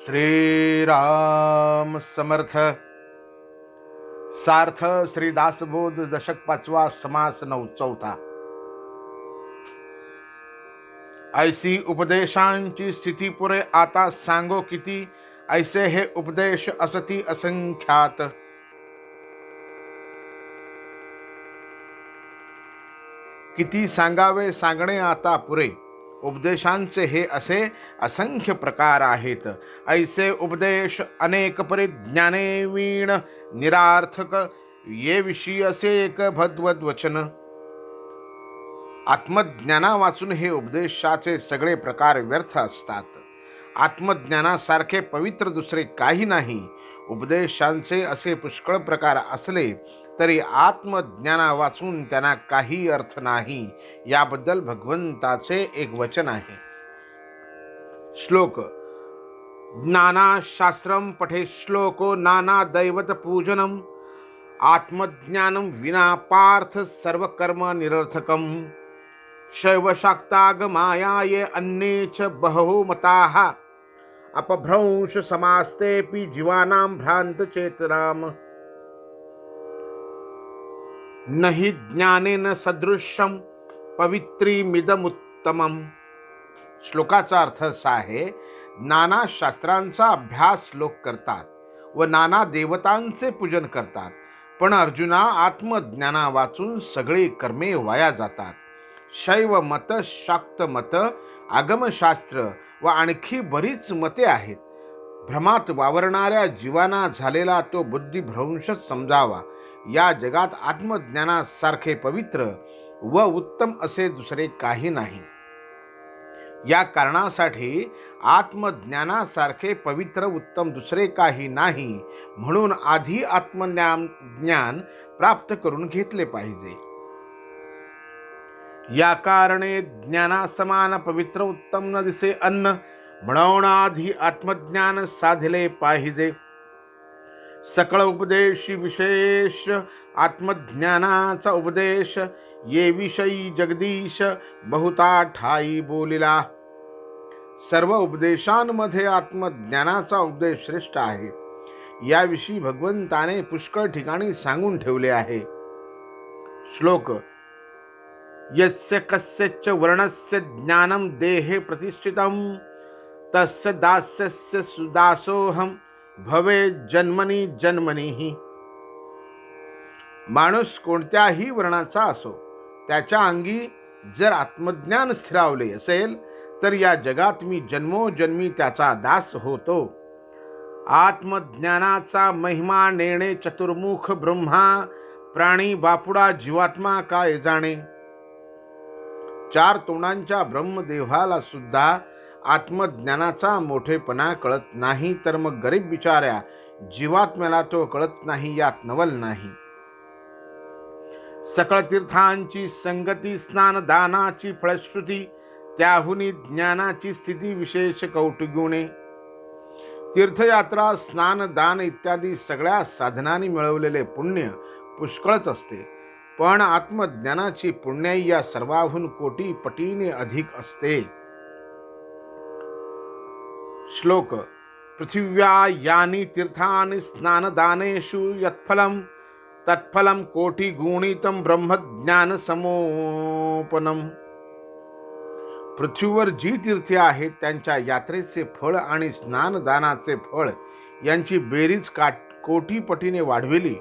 श्रीराम समर्थ. सार्थ श्री दासबोध दशक 5वा समास 9 ऐसी उपदेशांची स्थिती पुरे आता सांगो किती, ऐसे हे उपदेश असती असंख्यात. किती सांगावे सांगणे आता पुरे, उपदेशांचे हे असे असंख्य प्रकार आहेत. ऐसे उपदेश अनेक परिज्ञाने वीण निरार्थक, ये विषयी असे एक भद्वद वचन. आत्मज्ञाना वाचून हे उपदेशाचे सगळे प्रकार व्यर्थ असतात. आत्मज्ञानासारखे पवित्र दुसरे काही नाही. उपदेशांचे असे पुष्कळ प्रकार असले तरी आत्मज्ञाना वाचून त्यांना काही अर्थ नाही. याबद्दल भगवंताचे एक वचन आहे. श्लोक. ज्ञानाशास्त्रम पठे श्लोको नाना दैवत पूजनम, आत्मज्ञानम विना पार्थ सर्वकर्म निरर्थकम. शैवशाक्तागमायाये अन्ये च बहवो मताः, अपभ्रंश समास्तेऽपि जीवानां भ्रांत चेतनाम. नहि ज्ञानेन सदृशम पवित्रीमिदमुत्तमम. श्लोकाचा अर्थ असा आहे, नाना शास्त्रांचा अभ्यास लोक करतात व नाना देवतांचे पूजन करतात, पण अर्जुना आत्मज्ञाना वाचून सगळी कर्मे वाया जातात. शैव मत, शाक्त मत, आगमशास्त्र व आणखी बरीच मते आहेत. भ्रमात वावरणाऱ्या जीवाना झालेला तो बुद्धिभ्रंशच समजावा. या जगात आत्मज्ञानासारखे पवित्र व उत्तम असे दुसरे काही नाही. या कारणासाठी आत्मज्ञानासारखे पवित्र उत्तम दुसरे काही नाही, म्हणून आधी आत्मज्ञान प्राप्त करून घेतले पाहिजे. या कारणे ज्ञाना समान पवित्र उत्तम न दिसे अन्न, म्हणून आधी आत्मज्ञान साधले पाहिजे. सकळ उपदेशी विशेष आत्मज्ञानाचा उपदेश, ये विषयी जगदीश बहुता ठाई बोलिला. सर्व उपदेशांमध्ये आत्मज्ञानाचा उपदेश श्रेष्ठ आहे. याविषयी भगवंताने पुष्कळ ठिकाणी सांगून ठेवले आहे. श्लोक. यस्य कस्यच वर्णस्य ज्ञानं देहे प्रतिष्ठितं, तस्य दास्यस्य सुदासोऽहं भवे जन्मनी जन्मनीहि. माणूस कोणत्याही वर्णाचा असो, त्याच्या अंगी जर आत्मज्ञान स्थिरावले असेल तर या जगात मी जन्मोजन्मी त्याचा दास होतो. आत्मज्ञानाचा महिमा नेणे चतुर्मुख ब्रह्मा, प्राणी बापुडा जीवात्मा काय जाणे. 4 तोंडांच्या ब्रह्मदेवाला सुद्धा आत्मज्ञानाचा मोठेपणा कळत नाही, तर मग गरीब बिचाऱ्या जीवात्म्याला तो कळत नाही, यात नवल नाही. सकळ तीर्थांची संगती, स्नान दानाची फळश्रुती, त्याहुनी ज्ञानाची स्थिती विशेष कौतुकगुणे. तीर्थयात्रा, स्नान दान इत्यादी सगळ्या साधनांनी मिळवलेले पुण्य पुष्कळच असते, पण आत्मज्ञानाची पुण्याई या सर्वाहून कोटी पटीने अधिक असते. श्लोक. पृथिव्या यानी तीर्थानि स्नानदानेषु यत्फलं, तत्फलं कोटिगुणितं ब्रह्मज्ञान समोपनम. पृथ्वीवर जी तीर्थे आहेत त्यांच्या यात्रेचे फळ आणि स्नानदानाचे फळ यांची बेरीज कोटी पटीने वाढविली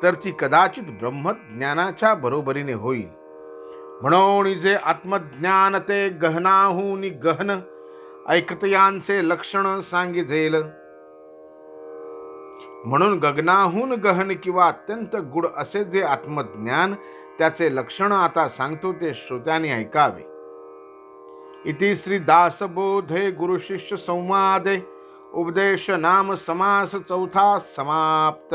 तर ती कदाचित ब्रह्मज्ञानाच्या बरोबरीने होईल. म्हणून जे आत्मज्ञान ते गहनाहून गहन, ऐकतयांचे लक्षण सांगितले. म्हणून गगनाहून गहन किंवा अत्यंत गुढ असे जे आत्मज्ञान, त्याचे लक्षण आता सांगतो ते श्रोत्यांनी ऐकावे. इति श्री दासबोधे गुरुशिष्य संवादे उपदेश नाम समास 4 समाप्त.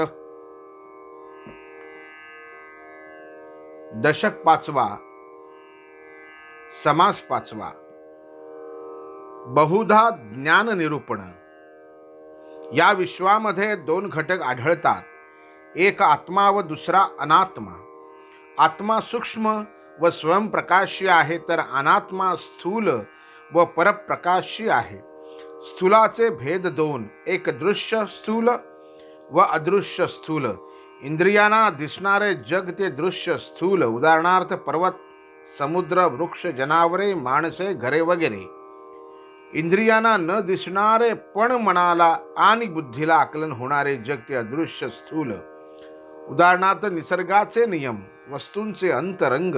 दशक 5वा समास 5वा. बहुधा ज्ञान निरूपण. या विश्वामध्ये 2 घटक आढळतात, एक आत्मा व दुसरा अनात्मा. आत्मा सूक्ष्म व स्वयंप्रकाशी आहे, तर अनात्मा स्थूल व परप्रकाशी आहे. स्थूलाचे भेद दोन, एक दृश्य स्थूल व अदृश्य स्थूल. इंद्रियांना दिसणारे जग ते दृश्य स्थूल, उदाहरणार्थ पर्वत, समुद्र, वृक्ष, जनावरे, माणसे, घरे वगैरे. इंद्रियांना न दिसणारे पण मनाला आणि बुद्धीला आकलन होणारे जग ते अदृश्य स्थूल, उदाहरणार्थ निसर्गाचे नियम, वस्तूंचे अंतरंग,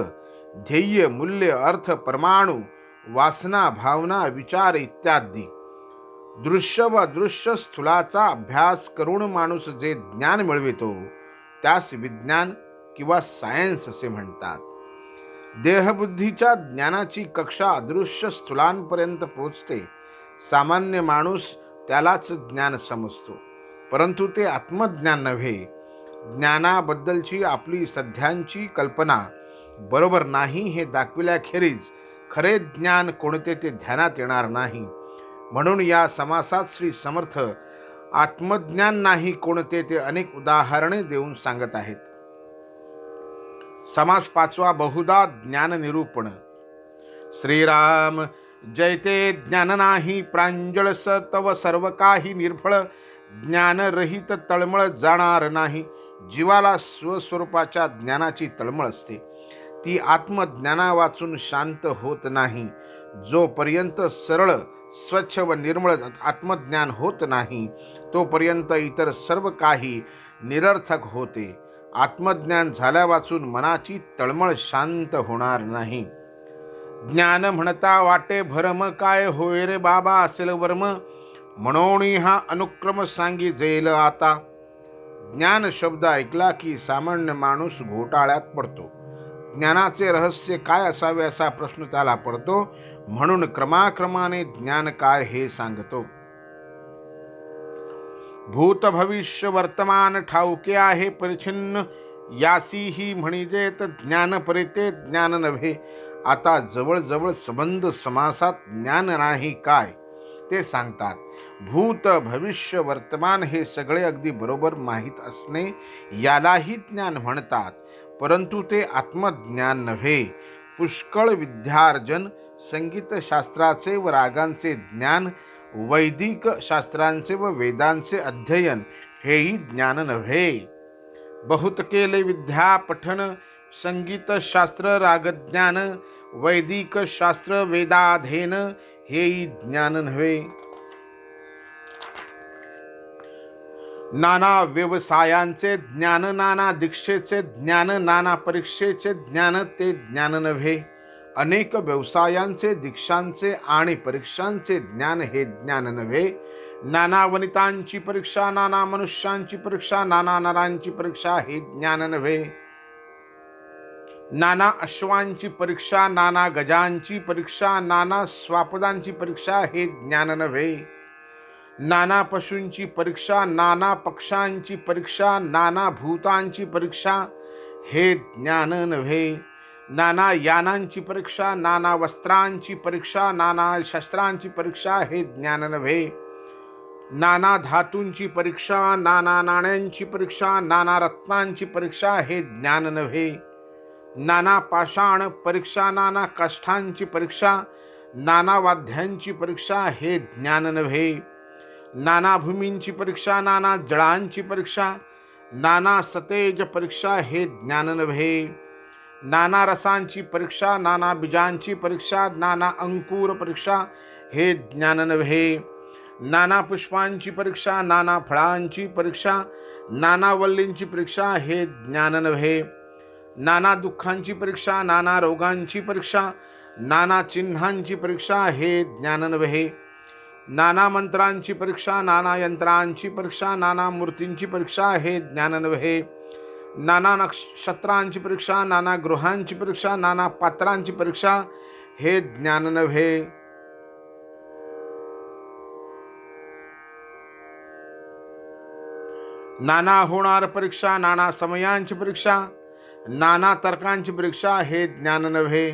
ध्येय, मूल्य, अर्थ, परमाणु, वासना, भावना, विचार इत्यादी. दृश्य व अदृश्य स्थूलाचा अभ्यास करून माणूस जे ज्ञान मिळवितो त्यास विज्ञान किंवा सायन्स असे म्हणतात. देहबुद्धीच्या ज्ञानाची कक्षा अदृश्य स्थूलांपर्यंत पोचते. सामान्य माणूस त्यालाच ज्ञान समजतो, परंतु ते आत्मज्ञान नव्हे. ज्ञानाबद्दलची आपली सध्यांची कल्पना बरोबर नाही हे दाखविल्याखेरीज खरे ज्ञान कोणते ते ध्यानात येणार नाही. म्हणून या समासात श्री समर्थ आत्मज्ञान नाही कोणते ते अनेक उदाहरणे देऊन सांगत आहेत. समास पाचवा, बहुधा ज्ञान निरूपण. श्रीराम जैते ज्ञान नाही प्रांजळ स तव सर्व काही निर्फळ. ज्ञान रहित तळमळ जाणार नाही. जीवाला स्वस्वरूपाच्या ज्ञानाची तळमळ असते, ती आत्मज्ञाना वाचून शांत होत नाही. जोपर्यंत सरळ, स्वच्छ व निर्मळ आत्मज्ञान होत नाही तोपर्यंत इतर सर्व काही निरर्थक होते. आत्मज्ञान झाल्या वाचून मनाची तळमळ शांत होणार नाही. ज्ञान म्हणता वाटे भरम, काय होय रे बाबा असेल वर्म. म्हणून हा अनुक्रम सांगी जाईल आता. ज्ञान शब्द ऐकला की सामान्य माणूस घोटाळ्यात पडतो. ज्ञानाचे रहस्य काय असावे असा प्रश्न त्याला पडतो. म्हणून क्रमाक्रमाने ज्ञान काय हे सांगतो. भूत भविष्य वर्तमान ठाऊके आहे परिच्छिन्न, यासीही म्हणजेत ज्ञान परिते ज्ञान नव्हे. आता जवळजवळ संबंध समासात ज्ञान नाही काय ते सांगतात. भूत भविष्य वर्तमान हे सगळे अगदी बरोबर माहीत असणे यालाही ज्ञान म्हणतात, परंतु ते आत्मज्ञान नव्हे. पुष्कळ विद्यार्जन, संगीतशास्त्राचे व रागांचे ज्ञान, वैदिक शास्त्रांचे व वेदांचे अध्ययन हेही ज्ञान नव्हे. बहुत केले विद्या पठन, संगीतशास्त्र रागज्ञान, वैदिक शास्त्र वेदाध्ययन हेही ज्ञान नव्हे. नाना व्यवसायांचे ज्ञान, नाना दीक्षेचे ज्ञान, नाना परीक्षेचे ज्ञान ते ज्ञान नव्हे. अनेक व्यवसायांचे, दीक्षांचे आणि परीक्षांचे ज्ञान हे ज्ञान नव्हे. नाना वनितांची परीक्षा, नाना मनुष्यांची परीक्षा, नाना नरांची परीक्षा हे ज्ञान नव्हे. नाना अश्वांची परीक्षा, नाना गजांची परीक्षा, नाना स्वापदांची परीक्षा हे ज्ञान नव्हे. नाना पशूंची परीक्षा, नाना पक्षांची परीक्षा, नाना भूतांची परीक्षा हे ज्ञान नव्हे. नाना यानांची परीक्षा, नाना वस्त्रांची परीक्षा, नाना शस्त्रांची परीक्षा हे ज्ञान नव्हे. नाना धातूंची परीक्षा, नाना नाण्यांची परीक्षा, नाना रत्नांची परीक्षा हे ज्ञान नव्हे. नाना पाषाण परीक्षा, नाना काष्ठांची परीक्षा, नाना वाद्यांची परीक्षा हे ज्ञान नव्हे. नाना भूमींची परीक्षा, नाना जळांची परीक्षा, नाना सतेज परीक्षा हे ज्ञान नव्हे. नाना रसांची परीक्षा, नाना बीजांची परीक्षा, नाना अंकुर परीक्षा हे ज्ञान नव्हे. नाना पुष्पांची परीक्षा, नाना फळांची परीक्षा, नाना वल्लींची परीक्षा हे ज्ञान नव्हे. नाना दुःखांची परीक्षा, नाना रोगांची परीक्षा, नाना चिन्हांची परीक्षा हे ज्ञान नव्हे. नाना मंत्रांची परीक्षा, नाना यंत्रांची परीक्षा, नाना मूर्तींची परीक्षा हे ज्ञान नव्हे. नाना नक्षत्रांची परीक्षा, नाना गृहांची परीक्षा, नाना पात्रांची परीक्षा हे ज्ञान नव्हे. नाना होणार परीक्षा, नाना समयांची परीक्षा, नाना तर्कांची परीक्षा हे ज्ञान नव्हे.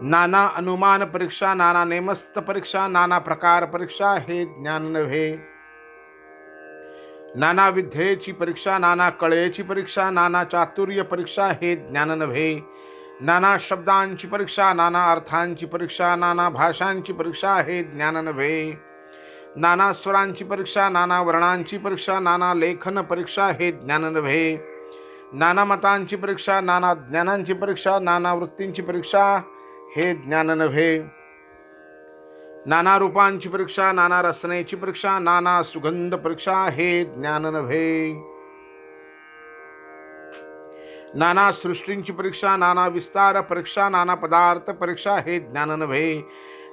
नाना अनुमान परीक्षा, नाना नेमस्त परीक्षा, नाना प्रकार परीक्षा हे ज्ञान नव्हे. नाना विद्येची परीक्षा, नाना कळेची परीक्षा, नाना चातुर्य परीक्षा हे ज्ञान नव्हे. नाना शब्दांची परीक्षा, नाना अर्थांची परीक्षा, नाना भाषांची परीक्षा हे ज्ञान नव्हे. नाना स्वरांची परीक्षा, नाना वर्णांची परीक्षा, नाना लेखन परीक्षा हे ज्ञान नव्हे. नाना मतांची परीक्षा, नाना ज्ञानांची परीक्षा, नाना वृत्तींची परीक्षा हे ज्ञान नव्हे. नाना रूपांची परीक्षा, नाना रसनेची परीक्षा, नाना सुगंध परीक्षा हे ज्ञान नव्हे. नाना सृष्टींची परीक्षा, नाना विस्तार परीक्षा, नाना पदार्थ परीक्षा हे ज्ञान नव्हे.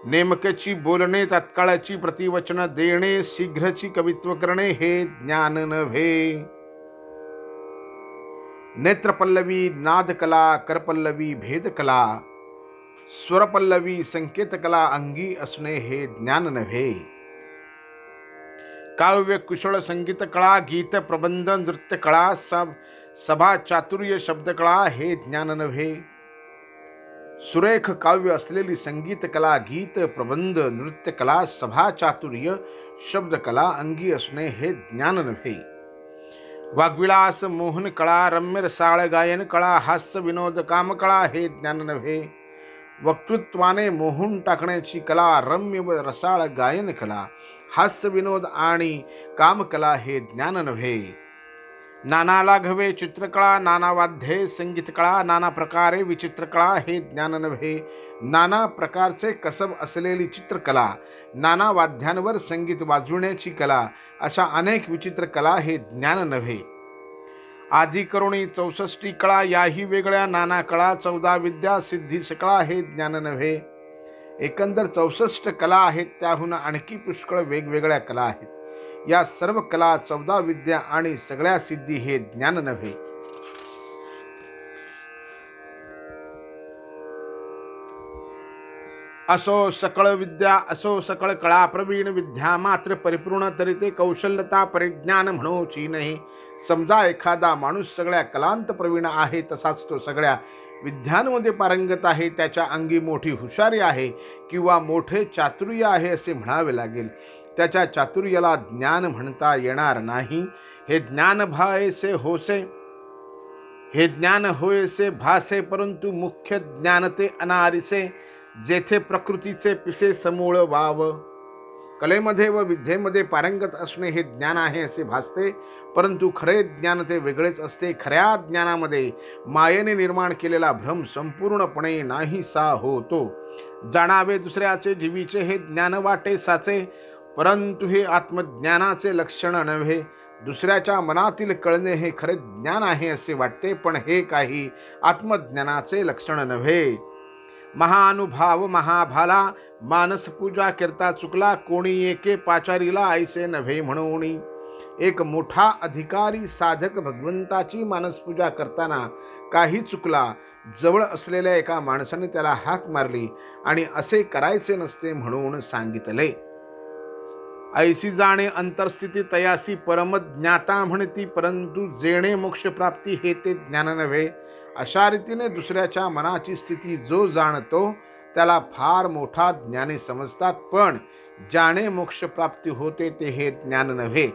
नेमकेची बोलणे, तत्काळची प्रतिवचन देणे, शीघ्रची कवित्व करणे हे ज्ञान नव्हे. नेत्रपल्लवी नादकला, करपल्लवी भेदकला, स्वरपल्लवी संकेतकला अंगी असणे हे ज्ञान नव्हे. काव्य कुशळ संगीत कळा, गीत प्रबंध नृत्य कळा, सभा चातुर्य शब्दकळा हे ज्ञान नव्हे. सुरेख काव्य असलेली संगीत कला, गीत प्रबंध नृत्य कला, सभा चातुर्य शब्दकला अंगी असणे हे ज्ञान नव्हे. वाग्विलास मोहन कळा, रम्य रसाळ गायन कळा, हास्य विनोद कामकळा हे ज्ञान नव्हे. वक्तृत्वाने मोहून टाकण्याची कला, रम्य व रसाळ गायन कला, हास्य विनोद आणि कामकला हे ज्ञान नव्हे. नाना लाघवे चित्रकळा, नाना वाद्ये संगीतकळा, नाना प्रकारे विचित्रकळा हे ज्ञान नव्हे. नाना प्रकारचे कसब असलेली चित्रकला, नाना वाद्यांवर संगीत वाजविण्याची कला, अशा अनेक विचित्र कला हे ज्ञान नव्हे. आधी करुणी 64 कळा, याही वेगळ्या नाना कळा, 14 विद्या सिद्धी सकळा हे ज्ञान नव्हे. एकंदर 64 कला आहेत, त्याहून आणखी पुष्कळ वेगवेगळ्या कला आहेत. या सर्व कला, 14 विद्या आणि सगळ्या सिद्धी हे ज्ञान नव्हे. असो सकळ विद्या, असो सकळ कळा, प्रवीण विद्या मात्र परिपूर्ण, तरी ते कौशल्यता परिज्ञान म्हणूची नाही. समजा एखादा माणूस सगळ्या कलांत प्रवीण आहे, तसाच तो सगळ्या विद्यांमध्ये पारंगत आहे, त्याच्या अंगी मोठी हुशारी आहे किंवा मोठे चातुर्य आहे असे म्हणावे लागेल. त्याच्या चातुर्याला ज्ञान म्हणता येणार नाही. हे ज्ञान भायसे होसे, हे ज्ञान होयसे भासे, परंतु मुख्य ज्ञान ते अनारिसे, जेथे प्रकृतीचे पिसे समूळ वाव. कलेमध्ये व विद्येमध्ये पारंगत असणे हे ज्ञान आहे असे भासते, परंतु खरे ज्ञान ते वेगळेच असते. खऱ्या ज्ञानामध्ये मायेने निर्माण केलेला भ्रम संपूर्णपणे नाहीसा होतो. जाणावे दुसऱ्याचे जीवीचे हे ज्ञान वाटे साचे, परंतु हे आत्मज्ञानाचे लक्षण नव्हे. दुसऱ्याच्या मनातील कळणे हे खरे ज्ञान आहे असे वाटते, पण हे काही आत्मज्ञानाचे लक्षण नव्हे. महानुभाव महाभाला, मानस पूजा करता चुकला, कोणी एके पाचारीला ऐसे नव्हे म्हणून. एक मोठा अधिकारी साधक भगवंताची मानसपूजा करताना काही चुकला, जवळ असलेल्या एका माणसाने त्याला हाक मारली आणि असे करायचे नसते म्हणून सांगितले. ऐसी जाणे अंतरस्थिती तयासी परमज्ञाता म्हणती, परंतु जेणे मोक्ष प्राप्ती हे ते ज्ञान नव्हे. अशा रीतीने दुसऱ्याच्या मनाची स्थिती जो जाणतो त्याला फार मोठा ज्ञानी समजतात, पण ज्याने मोक्ष प्राप्ती होते ते हे ज्ञान नव्हे.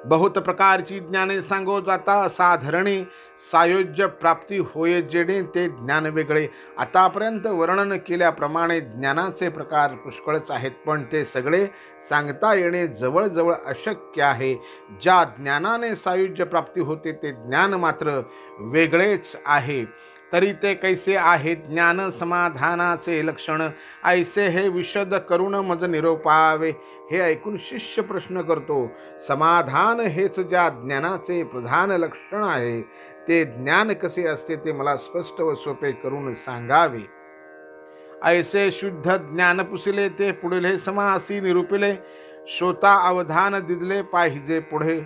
बहुत प्रकारची ज्ञाने सांगो जाता, साधारणे सायोज्य प्राप्ती होय जेणे ते ज्ञान वेगळे. आतापर्यंत वर्णन केल्याप्रमाणे ज्ञानाचे प्रकार पुष्कळच आहेत, पण ते सगळे सांगता येणे जवळजवळ अशक्य आहे. ज्या ज्ञानाने सायुज्य प्राप्ती होते ते ज्ञान मात्र वेगळेच आहे. तरी ते कैसे आहे ज्ञान समाधानाचे लक्षण, ऐसे हे विशद करून मज निरोपावे. हे ऐकून शिष्य प्रश्न करतो, समाधान हेच ज्या ज्ञानाचे प्रधान लक्षण आहे, ते ज्ञान कसे असते ते मला स्पष्ट व सोपे करून सांगावे. ऐसे शुद्ध ज्ञान पुसिले ते पुढले समासी निरूपिले, श्रोता अवधान दिदले पाहिजे पुढे.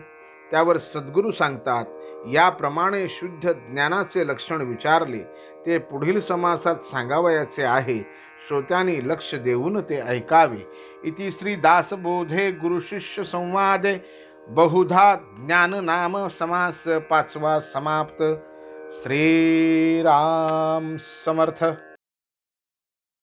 त्यावर सद्गुरू सांगतात, याप्रमाणे शुद्ध ज्ञानाचे लक्षण विचारले ते पुढील समासात सांगावयाचे आहे. श्रोत्यांनी लक्ष देऊन ते ऐकावे. इति श्री दासबोधे गुरुशिष्य संवादे बहुधा ज्ञान नाम समास 5वा समाप्त. श्रीराम समर्थ.